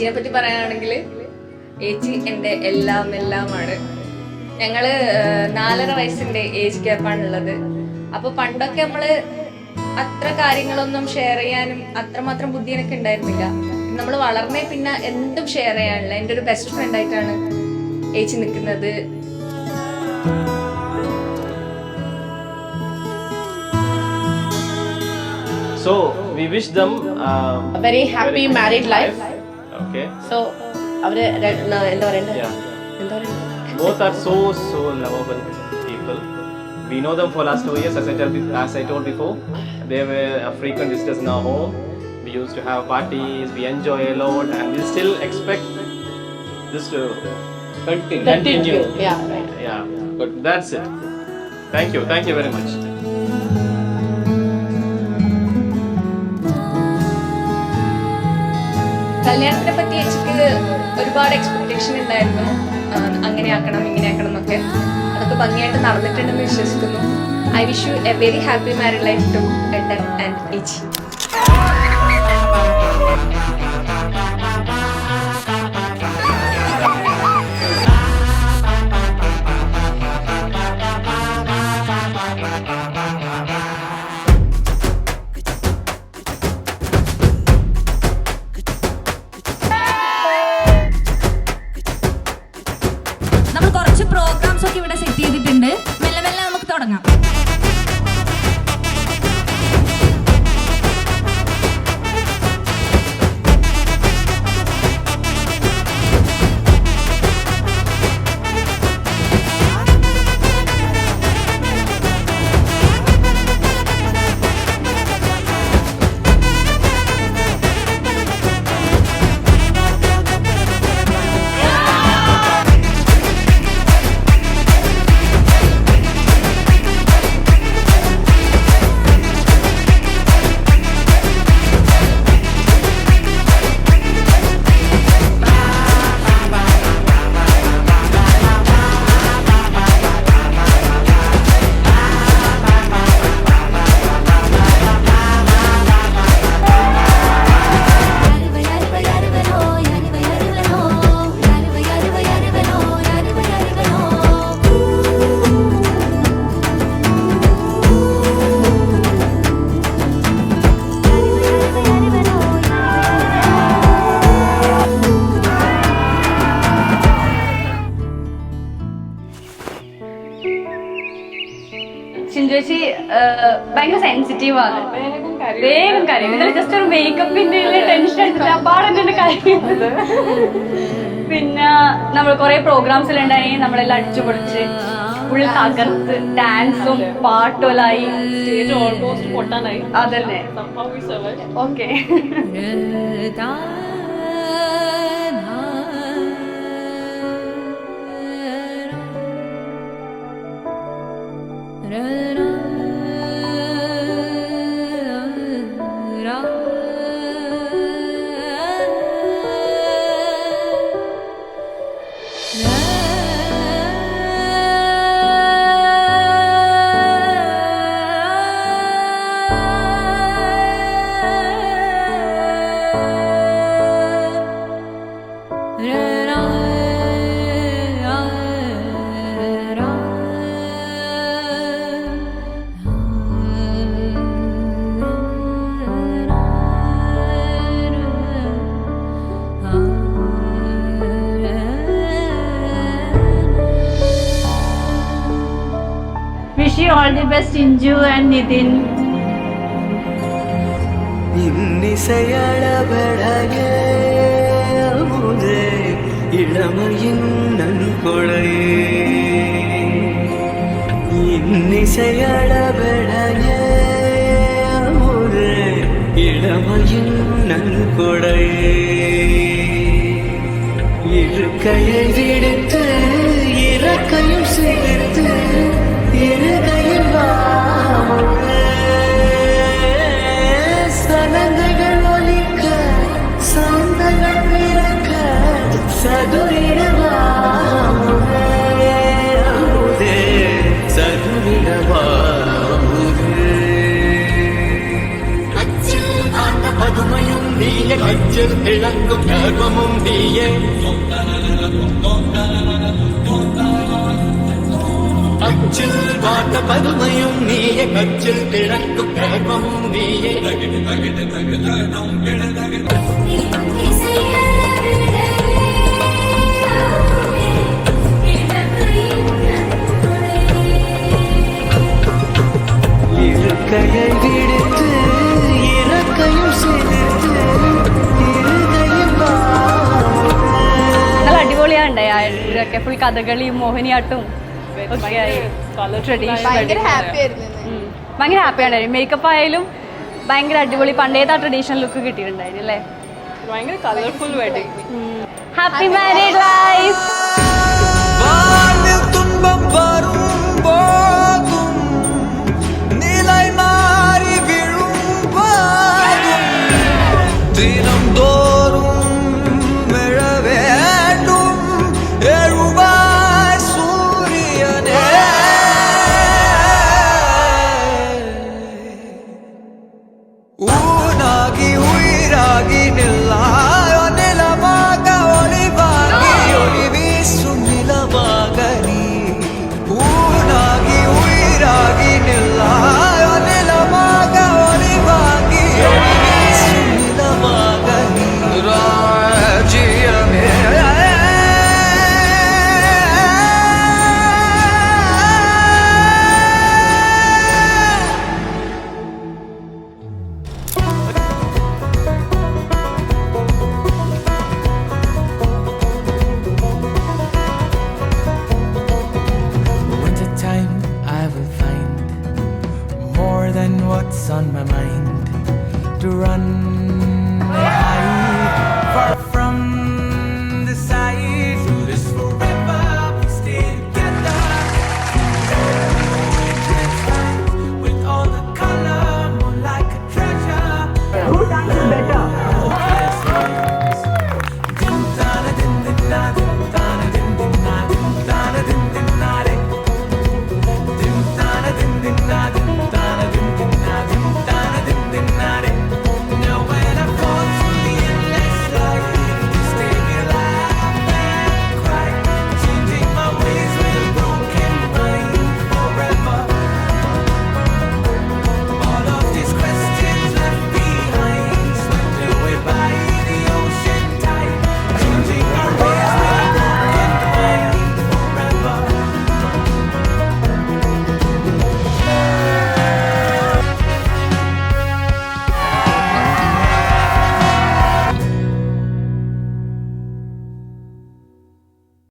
ഏച്ചിനെ പറ്റി പറയുകയാണെങ്കിൽ ഏച്ചി എൻ്റെ എല്ലാമാണ്. ഞങ്ങള് 4.5 വയസ്സിന്റെ ഏജ് ഗ്യാപ്പാണുള്ളത്. അപ്പൊ പണ്ടൊക്കെ നമ്മള് അത്ര കാര്യങ്ങളൊന്നും ഷെയർ ചെയ്യാനും അത്രമാത്രം ബുദ്ധി എനിക്ക് ഉണ്ടായിരുന്നില്ല. നമ്മൾ വളർന്നേ പിന്നെ എന്തും ഷെയർ ചെയ്യാനുള്ള എൻ്റെ ഒരു ബെസ്റ്റ് ഫ്രണ്ട് ആയിട്ടാണ് ഏച്ചി നിൽക്കുന്നത്. So we wish them a very happy married life. Okay. So avare എന്താ പറയണ്ടേ? Both are so lovable people. We know them for last 2 years. As I told before, they were frequent visitors in our home. We used to have parties. We enjoy a lot, and we still expect this to continue. Yeah, right. Yeah. But that's it. Thank you very much. കല്യാണത്തിനെ പറ്റി ഏച്ചിക്ക് ഒരുപാട് expectation ഉണ്ടായിരുന്നു. അങ്ങനെ ആക്കണം ഇങ്ങനെ ആക്കണം എന്നൊക്കെ. അതൊക്കെ ഭംഗിയായിട്ട് നടന്നിട്ടുണ്ടെന്ന് വിശ്വസിക്കുന്നു. I wish you a very happy married life to ഏട്ടൻ ആൻഡ് ഏച്ചി. നമ്മൾ കുറച്ച് പ്രോഗ്രാംസ് ഒക്കെ ഇവിടെ സെറ്റ് ചെയ്തിട്ടുണ്ട്. മെല്ലെ മെല്ലെ നമുക്ക് തുടങ്ങാം. ചിഞ്ചേച്ചി ഭയങ്കര സെൻസിറ്റീവ് ആണ്. വേഗം കാര്യം ഇന്നലെ ജസ്റ്റ് ഒരു മേക്കപ്പിന്റെ ടെൻഷൻ അടിച്ചിട്ട് അപ്പാടെ കാര്യമുള്ളത്. പിന്നെ നമ്മൾ കുറെ പ്രോഗ്രാംസിലുണ്ടായി. നമ്മളെല്ലാം അടിച്ചു പൊളിച്ച് ഫുൾ തകർത്ത് ഡാൻസും പാട്ടുകളായി സ്റ്റേജ് ഓൾമോസ്റ്റ് പൊട്ടാനായി. അതല്ലേ okay. Wish you all the best, Inju and Nitin. இன்னிசையளபடையே அமுதே இளமையின் நன்கொடையே. இன்னிசையளபடையே அமுதே இளமையின் நன்கொடையே. இருக்கையை விடுத்து இறக்கையும் சேர்த்து இருகையில் வாமுதே. சனங்கள் ஒலிக்க சந்தங்கள் பிறக்க சதுரிடவாமுதே. சதுரிடவாமுதே. அச்சில் ஆண்ட பதுமையும் நீல கச்சில் திளங்கும் கர்வமும் மூச்சில் வாட்ட பதுமையும் நீயே கச்சில் கிழக்கும் கிழக்கமும் நீயே தகிடு தகிடு தகிடம் கிழதகிடு இழுக்கையை விடுத்து இறக்கையும் சேர்த்து ഇരുകയും നല്ല അടിപൊളിയാണ്ടായി ഇതൊക്കെ ഫുൾ കഥകളിയും മോഹിനിയാട്ടും ഒക്കെയായി ഭയങ്കര ഹാപ്പി ആയിരുന്നു ഭയങ്കര ഹാപ്പിയാണ്. മേക്കപ്പ് ആയാലും ഭയങ്കര അടിപൊളി പണ്ടേതാ ട്രഡീഷണൽ ലുക്ക് കിട്ടിയിട്ടുണ്ടായിരുന്നു അല്ലേ? ഭയങ്കര colourful wedding. Happy married life. வாழ்வில் துன்பம் வரும் போதும் நிலை மாறி விழும் போதும் தினம்தோறும் எழ வேண்டும் எழுவாய் சூரியனே ஊனாகி உயிராகி நில்லாயோ நிலமாக ஒளிவாகி ஒளி வீசும் நிலமாக நீ ஊனாகி உயிராகி நில்லாயோ நிலமாக ஒளிவாகி ஒளி வீசும் நிலமாக நீ ராஜ்யமே Winter time I will find more than what's on my mind to run